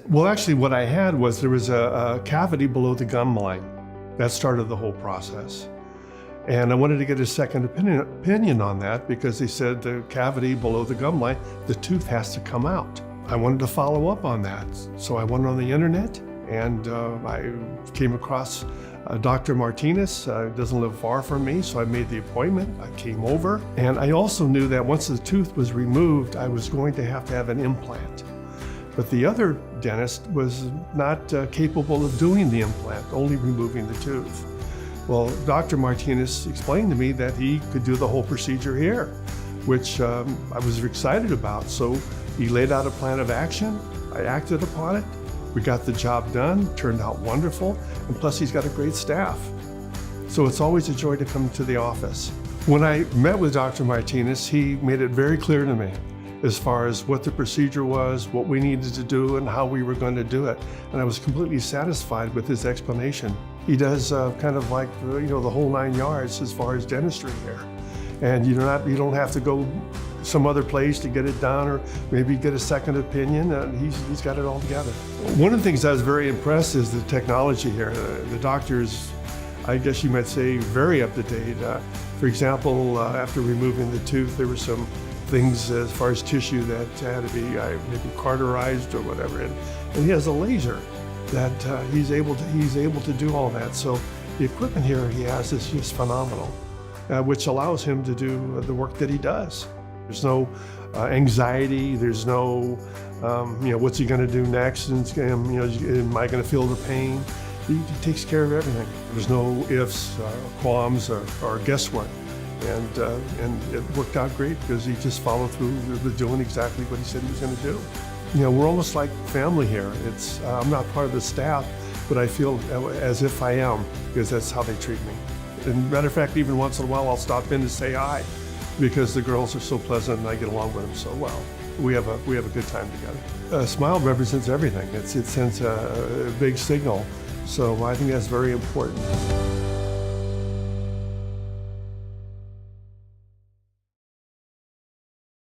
Well, actually, what I had was there was a cavity below the gum line. That started the whole process. And I wanted to get a second opinion on that because they said the cavity below the gum line, the tooth has to come out. I wanted to follow up on that. So I went on the internet and I came across Dr. Martinez. Doesn't live far from me, so I made the appointment. I came over, and I also knew that once the tooth was removed, I was going to have an implant. But the other dentist was not capable of doing the implant, only removing the tooth. Well, Dr. Martinez explained to me that he could do the whole procedure here, which I was excited about. So he laid out a plan of action. I acted upon it. We got the job done, turned out wonderful, and plus he's got a great staff. So it's always a joy to come to the office. When I met with Dr. Martinez, he made it very clear to me as far as what the procedure was, what we needed to do, and how we were going to do it. And I was completely satisfied with his explanation. He does kind of like the whole 9 yards as far as dentistry here. And you don't have to go some other place to get it done, or maybe get a second opinion. He's got it all together. One of the things I was very impressed is the technology here. The doctors, I guess you might say, very up to date. For example, after removing the tooth, there were some things as far as tissue that had to be maybe cauterized or whatever, and he has a laser that he's able to do all that. So the equipment here he has is just phenomenal, which allows him to do the work that he does. There's no anxiety. There's no what's he going to do next, and am I going to feel the pain? He takes care of everything. There's no ifs, qualms, or guesswork. And it worked out great because he just followed through with doing exactly what he said he was going to do. We're almost like family here. I'm not part of the staff, but I feel as if I am, because that's how they treat me. And matter of fact, even once in a while, I'll stop in to say hi, because the girls are so pleasant and I get along with them so well. We have a good time together. A smile represents everything. It sends a big signal, so I think that's very important.